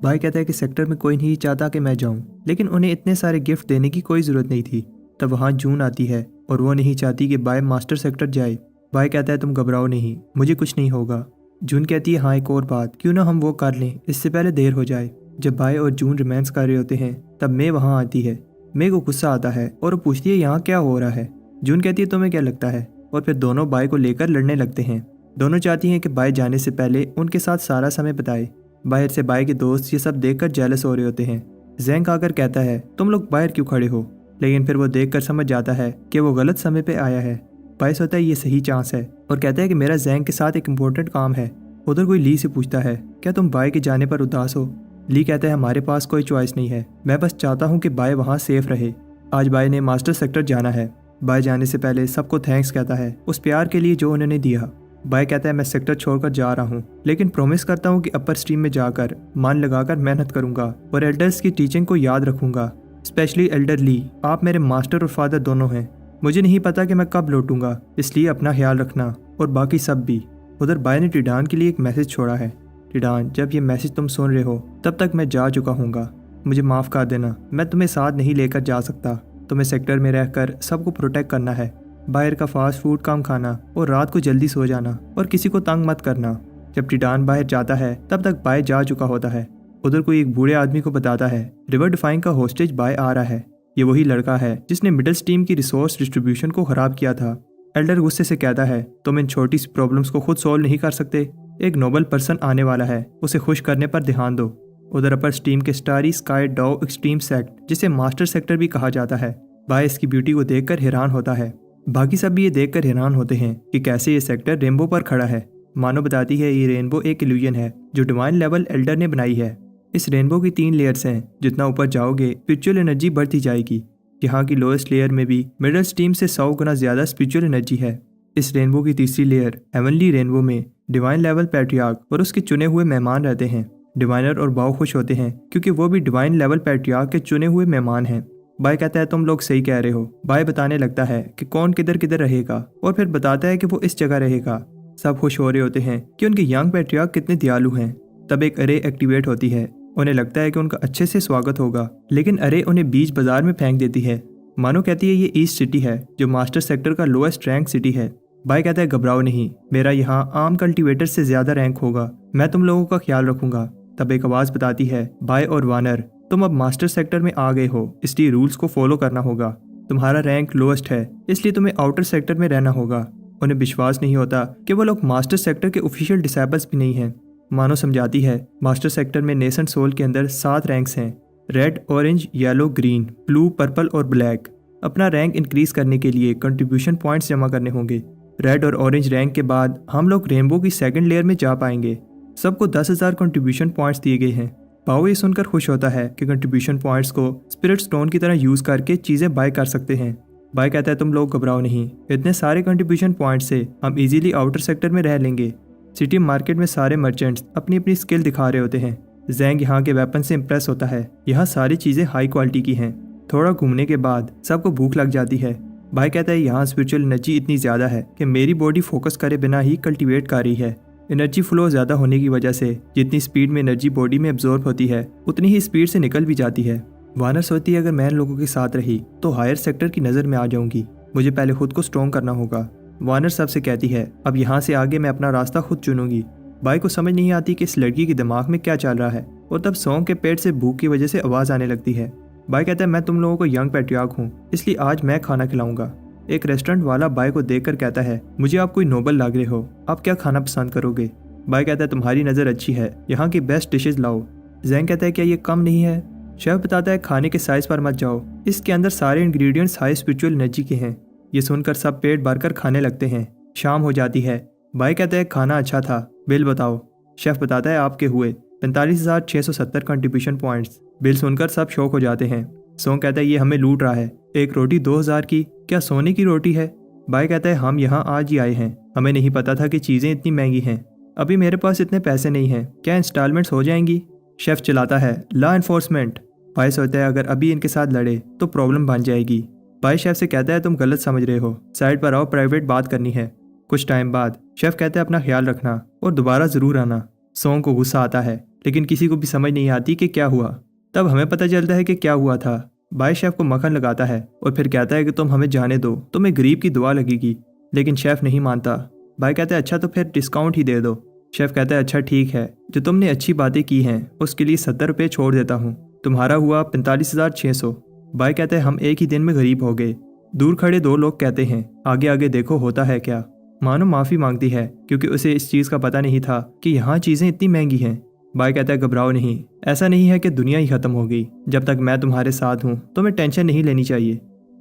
भाई कहता है कि सेक्टर में कोई नहीं चाहता कि मैं जाऊँ, लेकिन उन्हें इतने सारे गिफ्ट देने की कोई ज़रूरत नहीं थी। तब वहाँ जून आती है और वो नहीं चाहती कि बाय मास्टर सेक्टर जाए। भाई कहता है तुम घबराओ नहीं, मुझे कुछ नहीं होगा। जून कहती है हाँ एक और बात, क्यों ना हम वो कर लें, इससे पहले देर हो जाए। जब बाय और जून रोमांस कर रहे होते हैं तब मे वहाँ आती है। मे को गुस्सा आता है और वो पूछती है यहाँ क्या हो रहा है। जून कहती है तुम्हें क्या लगता है, और फिर दोनों बाय को लेकर लड़ने लगते हैं। दोनों चाहती हैं कि बाय जाने से पहले उनके साथ सारा समय बिताए। बाहर से बाय के दोस्त ये सब देखकर जेलस हो रहे होते हैं। जैंग आकर कहता है तुम लोग बाहर क्यों खड़े हो, लेकिन फिर वो देखकर समझ जाता है कि वो गलत समय पे आया है। बाय सोचता है ये सही चांस है और कहता है कि मेरा जैंग के साथ एक इम्पोर्टेंट काम है। उधर कोई ली से पूछता है क्या तुम बाय के जाने पर उदास हो। ली कहता है हमारे पास कोई चॉइस नहीं है, मैं बस चाहता हूँ कि बाय वहाँ सेफ रहे। आज बाय ने मास्टर सेक्टर जाना है। बाय जाने से पहले सबको थैंक्स कहता है उस प्यार के लिए जो उन्होंने दिया। बाय कहता है मैं सेक्टर छोड़कर जा रहा हूँ, लेकिन प्रॉमिस करता हूँ कि अपर स्ट्रीम में जाकर मन लगाकर मेहनत करूंगा और एल्डर्स की टीचिंग को याद रखूंगा, स्पेशली एल्डर ली। आप मेरे मास्टर और फादर दोनों हैं। मुझे नहीं पता कि मैं कब लौटूंगा, इसलिए अपना ख्याल रखना और बाकी सब भी। उधर बाय ने टिडान के लिए एक मैसेज छोड़ा है। टिडान, जब ये मैसेज तुम सुन रहे हो तब तक मैं जा चुका हूँगा, मुझे माफ़ कर देना, मैं तुम्हें साथ नहीं लेकर जा सकता। तुम्हें सेक्टर में रहकर सबको प्रोटेक्ट करना है, बाहर का फास्ट फूड कम खाना और रात को जल्दी सो जाना और किसी को तंग मत करना। जब टिडान बाहर जाता है तब तक बाय जा चुका होता है। उधर कोई एक बूढ़े आदमी को बताता है रिवर डिफाइन का होस्टेज बाय आ रहा है। ये वही लड़का है जिसने मिडिल टीम की रिसोर्स डिस्ट्रीब्यूशन को खराब किया था। एल्डर गुस्से से कहता है तुम इन छोटी सी प्रॉब्लम्स को खुद सॉल्व नहीं कर सकते, एक नोबल पर्सन आने वाला है, उसे खुश करने पर ध्यान दो। उधर अपर स्टीम के स्टारी स्काई डाउ एक्सट्रीम सेक्ट, जिसे मास्टर सेक्टर भी कहा जाता है, बाय इसकी ब्यूटी को देखकर हैरान होता है। बाकी सब भी ये देखकर हैरान होते हैं कि कैसे ये सेक्टर रेनबो पर खड़ा है। मानो बताती है ये रेनबो एक इल्यूजन है जो डिवाइन लेवल एल्डर ने बनाई है। इस रेनबो की 3 लेयर्स हैं, जितना ऊपर जाओगे स्पिरिचुअल एनर्जी बढ़ती जाएगी। यहाँ की लोएस्ट लेयर में भी मिडल स्टीम से 100 गुना ज्यादा स्पिरिचुअल एनर्जी है। इस रेनबो की तीसरी लेयर हेवनली रेनबो में डिवाइन लेवल पैट्रियार्क और उसके चुने हुए मेहमान रहते हैं। डिवाइनर और बाव खुश होते हैं क्योंकि वो भी डिवाइन लेवल पैट्रियार्क के चुने हुए मेहमान हैं। बाय कहता है तुम लोग सही कह रहे हो। बाय बताने लगता है कि कौन किधर किधर रहेगा और फिर बताता है कि वो इस जगह रहेगा। सब खुश हो रहे होते हैं कि उनके यंग पैट्रियार्क कितने दयालु हैं। तब एक अरे एक्टिवेट होती है। उन्हें लगता है कि उनका अच्छे से स्वागत होगा, लेकिन अरे उन्हें बीच बाजार में फेंक देती है। मानो कहती है ये ईस्ट सिटी है जो मास्टर सेक्टर का लोएस्ट रैंक सिटी है। बाय कहता है घबराओ नहीं, मेरा यहाँ आम कल्टीवेटर से ज्यादा रैंक होगा, मैं तुम लोगों का ख्याल रखूंगा। तब एक आवाज बताती है बाय और वानर तुम अब मास्टर सेक्टर में आ गए हो, इसलिए रूल्स को फॉलो करना होगा। तुम्हारा रैंक लोएस्ट है, इसलिए तुम्हें आउटर सेक्टर में रहना होगा। उन्हें विश्वास नहीं होता कि वो लोग मास्टर सेक्टर के ऑफिशियल डिसेबल्स भी नहीं हैं। मानो समझाती है मास्टर सेक्टर में नेशन सोल के अंदर 7 रैंक्स हैं, red, orange, yellow, green, blue, purple और ब्लैक। अपना रैंक इंक्रीज करने के लिए कंट्रीब्यूशन पॉइंट्स जमा करने होंगे। रेड और ऑरेंज रैंक के बाद हम लोग रेनबो की सेकंड लेयर में जा पाएंगे। सबको 10,000 कंट्रीब्यूशन पॉइंट्स दिए गए हैं। पाओ ये सुनकर खुश होता है कि कंट्रीब्यूशन पॉइंट्स को स्पिरिट स्टोन की तरह यूज करके चीजें बाय कर सकते हैं। बाय कहता है तुम लोग घबराओ नहीं, इतने सारे कंट्रीब्यूशन पॉइंट से हम इजीली आउटर सेक्टर में रह लेंगे। सिटी मार्केट में सारे मर्चेंट्स अपनी अपनी स्किल दिखा रहे होते हैं। जैंग यहाँ के वेपन से इम्प्रेस होता है। यहाँ सारी चीजें हाई क्वालिटी की हैं। थोड़ा घूमने के बाद सबको भूख लग जाती है। बाय कहता है यहाँ स्पिरिचुअल एनर्जी इतनी ज़्यादा है कि मेरी बॉडी फोकस करे बिना ही कल्टीवेट कर रही है। एनर्जी फ्लो ज़्यादा होने की वजह से जितनी स्पीड में एनर्जी बॉडी में एब्जॉर्ब होती है उतनी ही स्पीड से निकल भी जाती है। वानर सोचती है अगर मैं लोगों के साथ रही तो हायर सेक्टर की नज़र में आ जाऊंगी, मुझे पहले खुद को स्ट्रॉन्ग करना होगा। वानर सबसे कहती है अब यहाँ से आगे मैं अपना रास्ता खुद चुनूंगी। बाय को समझ नहीं आती कि इस लड़की के दिमाग में क्या चल रहा है और तब सॉन्ग के पेट से भूख की वजह से आवाज़ आने लगती है। बाय कहता है मैं तुम लोगों को यंग पैट्रियार्क हूँ, इसलिए आज मैं खाना खिलाऊंगा। एक रेस्टोरेंट वाला बाय को देखकर कहता है मुझे आप कोई नोबल लग रहे हो, आप क्या खाना पसंद करोगे। बाय कहता है तुम्हारी नज़र अच्छी है, यहाँ की बेस्ट डिशेज लाओ। जैंग कहता है क्या ये कम नहीं है। शेफ बताता है खाने के साइज पर मत जाओ, इसके अंदर सारे इंग्रेडिएंट्स हाई स्पिरिचुअल एनर्जी के हैं। ये सुनकर सब पेट भरकर खाने लगते हैं। शाम हो जाती है। बाय कहता है खाना अच्छा था, बिल बताओ। शेफ बताता है आपके हुए 45,670 कंट्रीब्यूशन पॉइंट्स। बिल सुनकर सब शौक हो जाते हैं। सोंग कहता है ये हमें लूट रहा है, एक रोटी 2,000 की, क्या सोने की रोटी है। बाय कहता है हम यहाँ आज ही आए हैं, हमें नहीं पता था कि चीज़ें इतनी महंगी हैं, अभी मेरे पास इतने पैसे नहीं हैं, क्या इंस्टॉलमेंट्स हो जाएंगी। शेफ चलाता है लॉ एनफोर्समेंट। बाय सोचता है अगर अभी इनके साथ लड़े तो प्रॉब्लम बन जाएगी। बाय शेफ से कहता है तुम गलत समझ रहे हो, साइड पर आओ, प्राइवेट बात करनी है। कुछ टाइम बाद शेफ कहता है अपना ख्याल रखना और दोबारा ज़रूर आना। सोंग को गुस्सा आता है लेकिन किसी को भी समझ नहीं आती कि क्या हुआ। तब हमें पता चलता है कि क्या हुआ था। बाय शेफ को मक्खन लगाता है और फिर कहता है कि तुम हमें जाने दो, तुम्हें गरीब की दुआ लगेगी। लेकिन शेफ नहीं मानता। बाय कहता है अच्छा तो फिर डिस्काउंट ही दे दो। शेफ कहता है अच्छा ठीक है, जो तुमने अच्छी बातें की हैं उसके लिए 70 रुपये छोड़ देता हूँ, तुम्हारा हुआ 45,600। बाय कहता है हम एक ही दिन में गरीब हो गए। दूर खड़े 2 लोग कहते हैं आगे आगे देखो होता है क्या। मानो माफ़ी मांगती है क्योंकि उसे इस चीज़ का पता नहीं था कि यहाँ चीज़ें इतनी महंगी हैं। बाय कहता है घबराओ नहीं, ऐसा नहीं है कि दुनिया ही ख़त्म हो गई, जब तक मैं तुम्हारे साथ हूँ तुम्हें टेंशन नहीं लेनी चाहिए।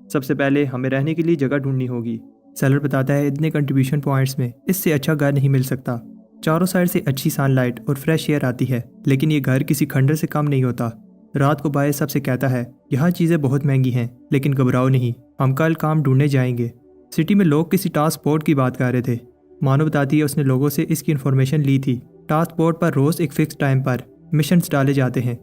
सबसे पहले हमें रहने के लिए जगह ढूंढनी होगी। सेलर बताता है इतने कंट्रीब्यूशन पॉइंट्स में इससे अच्छा घर नहीं मिल सकता। चारों साइड से अच्छी सनलाइट और फ्रेश एयर आती है, लेकिन ये घर किसी खंडर से कम नहीं होता। रात को बाय सबसे कहता है यहाँ चीज़ें बहुत महंगी हैं, लेकिन घबराओ नहीं, हम कल काम ढूंढने जाएंगे। सिटी में लोग किसी टास्क बोर्ड की बात कर रहे थे। मानो बताती है उसने लोगों से इसकी इन्फॉर्मेशन ली थी। टास्क बोर्ड पर रोज़ एक फिक्स टाइम पर मिशंस डाले जाते हैं।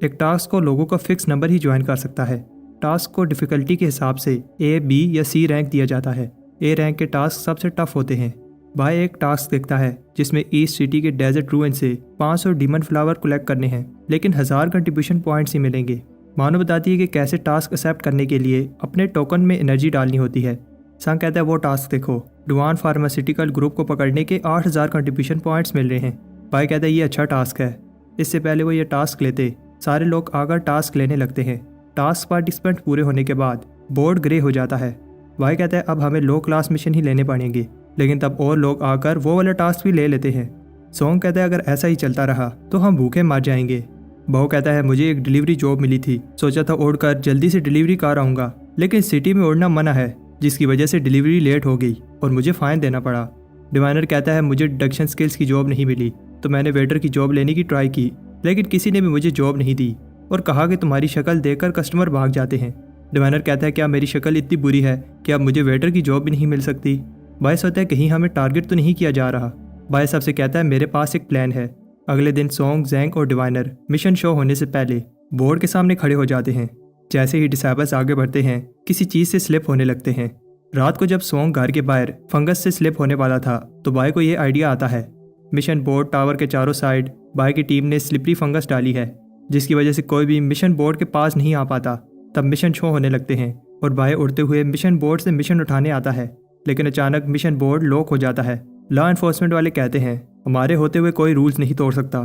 एक टास्क को लोगों का फिक्स नंबर ही ज्वाइन कर सकता है। टास्क को डिफ़िकल्टी के हिसाब से A, B या C रैंक दिया जाता है। A रैंक के टास्क सबसे टफ होते हैं। बाय एक टास्क देखता है जिसमें ईस्ट सिटी के डेजर्ट रूइन से 500 डीमन फ्लावर कलेक्ट करने हैं, लेकिन 1000 कंट्रीब्यूशन पॉइंट्स ही मिलेंगे। मानो बताती है कि कैसे टास्क एक्सेप्ट करने के लिए अपने टोकन में एनर्जी डालनी होती है। संग कहता है वो टास्क देखो, डुआन फार्मास्यूटिकल ग्रुप को पकड़ने के 8000 कंट्रीब्यूशन पॉइंट्स मिल रहे हैं। बाय कहता है ये अच्छा टास्क है। इससे पहले वो ये टास्क लेते सारे लोग आकर टास्क लेने लगते हैं। टास्क पार्टिसिपेंट पूरे होने के बाद बोर्ड ग्रे हो जाता है। बाय कहता है अब हमें लो क्लास मिशन ही लेने पड़ेंगे, लेकिन तब और लोग आकर वो वाला टास्क भी ले लेते हैं। सोंग कहता है अगर ऐसा ही चलता रहा तो हम भूखे मर जाएंगे। बहू कहता है मुझे एक डिलीवरी जॉब मिली थी, सोचा था उड़कर जल्दी से डिलीवरी कर आऊँगा, लेकिन सिटी में उड़ना मना है, जिसकी वजह से डिलीवरी लेट हो गई और मुझे फ़ाइन देना पड़ा। डिवाइनर कहता है मुझे डिडक्शन स्किल्स की जॉब नहीं मिली, तो मैंने वेटर की जॉब लेने की ट्राई की, लेकिन किसी ने भी मुझे जॉब नहीं दी और कहा कि तुम्हारी शक्ल देखकर कस्टमर भाग जाते हैं। डिवाइनर कहता है क्या मेरी शक्ल इतनी बुरी है कि अब मुझे वेटर की जॉब भी नहीं मिल सकती। बाय सोचता है कहीं हमें टारगेट तो नहीं किया जा रहा। बाय सबसे कहता है मेरे पास एक प्लान है। अगले दिन सोंग, जैंग और डिवाइनर मिशन शो होने से पहले बोर्ड के सामने खड़े हो जाते हैं। जैसे ही डिसाइबल्स आगे बढ़ते हैं किसी चीज़ से स्लिप होने लगते हैं। रात को जब सोंग घर के बाहर फंगस से स्लिप होने वाला था तो बाय को ये आइडिया आता है। मिशन बोर्ड टावर के चारों साइड बाय की टीम ने स्लिपरी फंगस डाली है, जिसकी वजह से कोई भी मिशन बोर्ड के पास नहीं आ पाता। तब मिशन शो होने लगते हैं और बाय उड़ते हुए मिशन बोर्ड से मिशन उठाने आता है, लेकिन अचानक मिशन बोर्ड लॉक हो जाता है। लॉ एनफोर्समेंट वाले कहते हैं हमारे होते हुए कोई रूल्स नहीं तोड़ सकता।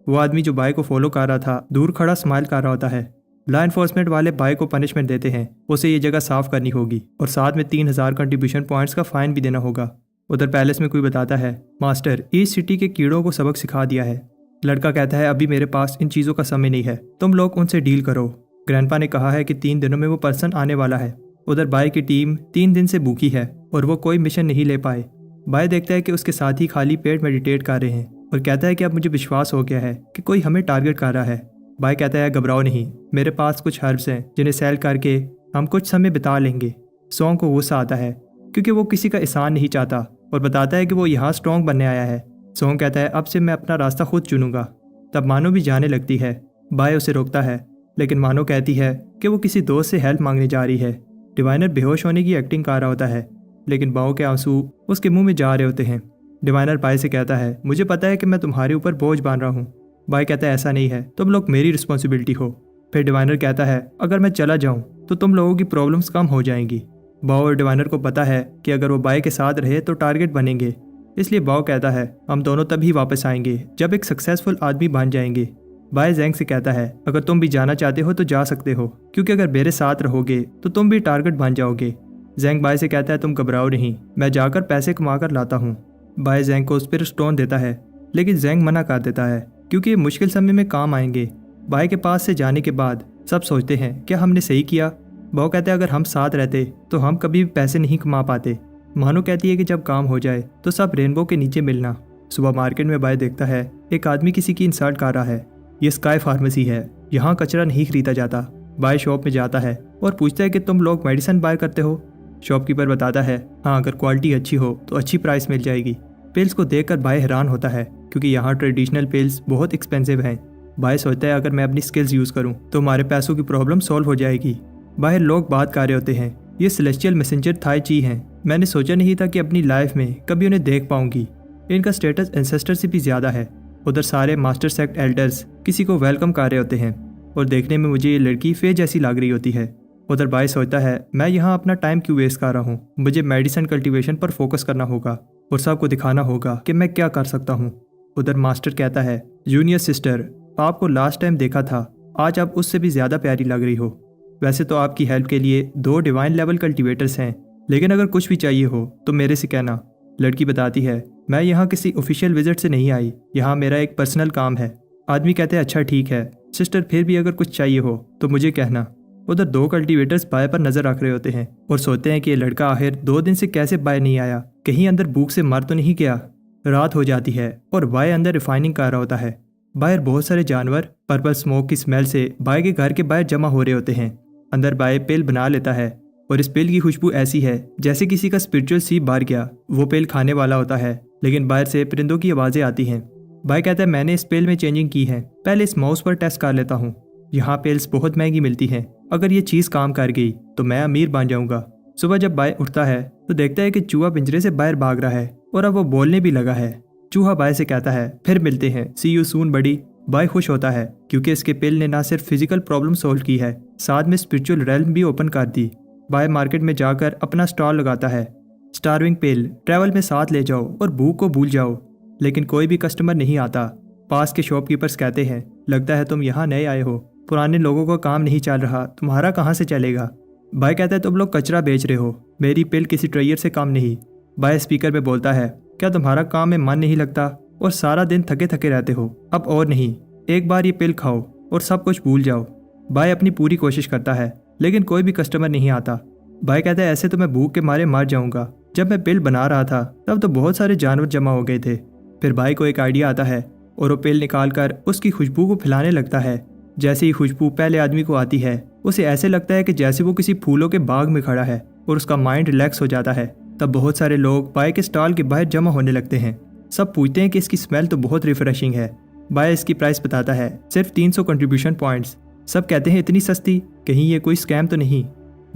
वो आदमी जो बाय को फॉलो कर रहा था दूर खड़ा स्माइल कर रहा होता है। लॉ एनफोर्समेंट वाले बाय को पनिशमेंट देते हैं, उसे ये जगह साफ करनी होगी और साथ में 3000 कंट्रीब्यूशन पॉइंट्स का फाइन भी देना होगा। उधर पैलेस में कोई बताता है मास्टर इस सिटी के कीड़ों को सबक सिखा दिया है। लड़का कहता है अभी मेरे पास इन चीज़ों का समय नहीं है, तुम लोग उनसे डील करो। ग्रैंडपा ने कहा है कि 3 दिनों में वो पर्सन आने वाला है। उधर बाय की टीम 3 दिन से भूखी है और वो कोई मिशन नहीं ले पाए। बाय देखता है कि उसके साथी खाली पेट मेडिटेट कर रहे हैं और कहता है कि अब मुझे विश्वास हो गया है कि कोई हमें टारगेट कर रहा है। बाय कहता है घबराओ नहीं, मेरे पास कुछ हर्ब्स हैं जिन्हें सेल करके हम कुछ समय बिता लेंगे। सोंग को गुस्सा आता है क्योंकि वो किसी का एहसान नहीं चाहता और बताता है कि वो यहाँ स्ट्रॉन्ग बनने आया है। सोंग कहता है अब से मैं अपना रास्ता खुद चुनूंगा। तब मानो भी जाने लगती है। बाय उसे रोकता है, लेकिन मानो कहती है कि वो किसी दोस्त से हेल्प मांगने जा रही है। डिवाइनर बेहोश होने की एक्टिंग कर रहा होता है, लेकिन बाव के आंसू उसके मुंह में जा रहे होते हैं। डिवाइनर बाय से कहता है मुझे पता है कि मैं तुम्हारे ऊपर बोझ बांध रहा हूँ। बाय कहता है ऐसा नहीं है, तुम लोग मेरी रिस्पॉन्सिबिलिटी हो। फिर डिवाइनर कहता है अगर मैं चला जाऊँ तो तुम लोगों की प्रॉब्लम्स कम हो जाएंगी। बाव और डिवाइनर को पता है कि अगर वो बाय के साथ रहे तो टारगेट बनेंगे, इसलिए बाव कहता है हम दोनों तभी वापस आएंगे जब एक सक्सेसफुल आदमी बन जाएंगे। बाय जैंग से कहता है अगर तुम भी जाना चाहते हो तो जा सकते हो, क्योंकि अगर मेरे साथ रहोगे तो तुम भी टारगेट बन जाओगे। जैंग बाय से कहता है तुम घबराओ नहीं, मैं जाकर पैसे कमा कर लाता हूँ। बाय जैंग को स्पिरिट स्टोन देता है, लेकिन जैंग मना कर देता है क्योंकि ये मुश्किल समय में काम आएंगे। बाय के पास से जाने के बाद सब सोचते हैं क्या हमने सही किया। बाव कहते हैं अगर हम साथ रहते तो हम कभी भी पैसे नहीं कमा पाते। मानो कहती है कि जब काम हो जाए तो सब रेनबो के नीचे मिलना। सुबह मार्केट में बाय देखता है एक आदमी किसी की इंसल्ट कर रहा है। ये स्काई फार्मेसी है, यहाँ कचरा नहीं खरीदा जाता। बाय शॉप में जाता है और पूछता है कि तुम लोग मेडिसिन बाय करते हो। शॉपकीपर बताता है हाँ, अगर क्वालिटी अच्छी हो तो अच्छी प्राइस मिल जाएगी। पिल्स को देखकर बाय हैरान होता है क्योंकि यहाँ ट्रेडिशनल पिल्स बहुत एक्सपेंसिव हैं। बाय सोचता है अगर मैं अपनी स्किल्स यूज़ करूँ तो हमारे पैसों की प्रॉब्लम सॉल्व हो जाएगी। बाहर लोग बात कर रहे होते हैं ये सेलेस्टियल मैसेंजर थाई ची हैं। मैंने सोचा नहीं था कि अपनी लाइफ में कभी उन्हें देख पाऊंगी। इनका स्टेटस एंसेस्टर से भी ज़्यादा है। उधर सारे मास्टर सेक्ट एल्डर्स किसी को वेलकम कर रहे होते हैं और देखने में मुझे ये लड़की फे जैसी लग रही होती है। उधर बाय सोचता है मैं यहाँ अपना टाइम क्यों वेस्ट कर रहा हूँ, मुझे मेडिसिन कल्टीवेशन पर फोकस करना होगा और सबको दिखाना होगा कि मैं क्या कर सकता हूँ। उधर मास्टर कहता है जूनियर सिस्टर, आपको लास्ट टाइम देखा था, आज आप उससे भी ज़्यादा प्यारी लग रही हो। वैसे तो आपकी हेल्प के लिए 2 डिवाइन लेवल कल्टीवेटर्स हैं, लेकिन अगर कुछ भी चाहिए हो तो मेरे से कहना। लड़की बताती है मैं यहाँ किसी ऑफिशियल विजिट से नहीं आई, यहाँ मेरा एक पर्सनल काम है। आदमी कहते हैं अच्छा ठीक है सिस्टर, फिर भी अगर कुछ चाहिए हो तो मुझे कहना। उधर 2 कल्टीवेटर्स बाय पर नजर रख रहे होते हैं और सोचते हैं कि ये लड़का आखिर 2 दिन से कैसे बाय नहीं आया, कहीं अंदर भूख से मर तो नहीं गया। रात हो जाती है और बाय अंदर रिफाइनिंग कर रहा होता है। बाहर बहुत सारे जानवर पर्पल स्मोक की स्मेल से बाय के घर के बाहर जमा हो रहे होते हैं। अंदर बाय पेल बना लेता है और इस पेल की खुशबू ऐसी है जैसे किसी का स्पिरिचुअल सीप बाहर गया। वो पेल खाने वाला होता है, लेकिन बाहर से परिंदों की आवाज़ें आती हैं। बाय कहता है मैंने इस पेल में चेंजिंग की है, पहले इस माउस पर टेस्ट कर लेता हूँ। यहाँ पेल्स बहुत महंगी मिलती हैं, अगर ये चीज़ काम कर गई तो मैं अमीर बन जाऊँगा। सुबह जब बाय उठता है तो देखता है कि चूहा पिंजरे से बाहर भाग रहा है और अब वो बोलने भी लगा है। चूहा बाय से कहता है फिर मिलते हैं, सी यू सून बड़ी। बाय खुश होता है क्योंकि इसके पेल ने ना सिर्फ फिजिकल प्रॉब्लम सॉल्व की है, साथ में स्पिरिचुअल रेल्म भी ओपन कर दी। बाय मार्केट में जाकर अपना स्टॉल लगाता है। स्टारविंग पेल ट्रैवल में साथ ले जाओ और भूख को भूल जाओ, लेकिन कोई भी कस्टमर नहीं आता। पास के शॉपकीपर्स कहते हैं लगता है तुम यहाँ नए आए हो, पुराने लोगों का काम नहीं चल रहा, तुम्हारा कहाँ से चलेगा। बाय कहता है तुम लोग कचरा बेच रहे हो, मेरी पेल किसी ट्रेयर से कम नहीं। बाय स्पीकर में बोलता है क्या तुम्हारा काम में मन नहीं लगता और सारा दिन थके थके रहते हो, अब और नहीं, एक बार ये पिल खाओ और सब कुछ भूल जाओ। बाय अपनी पूरी कोशिश करता है लेकिन कोई भी कस्टमर नहीं आता। बाय कहता है ऐसे तो मैं भूख के मारे मर जाऊंगा, जब मैं पिल बना रहा था तब तो बहुत सारे जानवर जमा हो गए थे। फिर बाय को एक आइडिया आता है और वो पिल निकाल कर उसकी खुशबू को फैलाने लगता है। जैसे ही खुशबू पहले आदमी को आती है उसे ऐसे लगता है कि जैसे वो किसी फूलों के बाग में खड़ा है और उसका माइंड रिलैक्स हो जाता है। तब बहुत सारे लोग बाय के स्टॉल के बाहर जमा होने लगते हैं। सब पूछते हैं कि इसकी स्मेल तो बहुत रिफ्रेशिंग है। बाय इसकी प्राइस बताता है सिर्फ 300 कंट्रीब्यूशन पॉइंट्स। सब कहते हैं इतनी सस्ती, कहीं ये कोई स्कैम तो नहीं।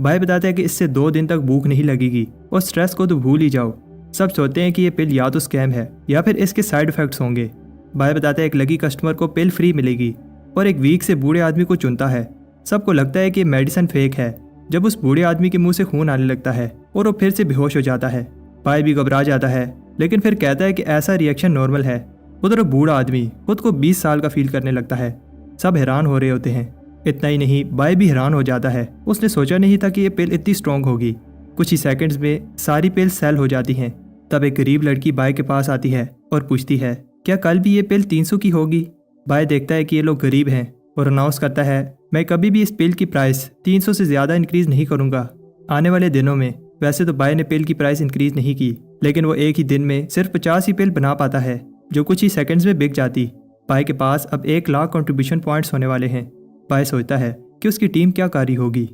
बाय बताता है कि इससे 2 दिन तक भूख नहीं लगेगी और स्ट्रेस को तो भूल ही जाओ। सब सोचते हैं कि ये पिल या तो स्कैम है या फिर इसके साइड इफेक्ट्स होंगे। बाय बताता है एक लकी कस्टमर को पिल फ्री मिलेगी और एक वीक से बूढ़े आदमी को चुनता है। सबको लगता है कि मेडिसिन फेक है जब उस बूढ़े आदमी के मुंह से खून आने लगता है और वो फिर से बेहोश हो जाता है। बाय भी घबरा जाता है लेकिन फिर कहता है कि ऐसा रिएक्शन नॉर्मल है। उधर बूढ़ा आदमी खुद को 20 साल का फील करने लगता है। सब हैरान हो रहे होते हैं। इतना ही नहीं, बाय भी हैरान हो जाता है। उसने सोचा नहीं था कि ये पिल इतनी स्ट्रॉन्ग होगी। कुछ ही सेकंड्स में सारी पिल सेल हो जाती हैं। तब एक गरीब लड़की बाय के पास आती है और पूछती है क्या कल भी ये पिल 300 की होगी। बाय देखता है कि ये लोग गरीब हैं और अनाउंस करता है मैं कभी भी इस पिल की प्राइस 300 से ज़्यादा इंक्रीज़ नहीं करूँगा आने वाले दिनों में। वैसे तो बाय ने पिल की प्राइस इंक्रीज़ नहीं की, लेकिन वो एक ही दिन में सिर्फ 50 ही पिल बना पाता है जो कुछ ही सेकंड्स में बिक जाती। बाय के पास अब 1 लाख कंट्रीब्यूशन पॉइंट्स होने वाले हैं। बाय सोचता है कि उसकी टीम क्या कारी होगी।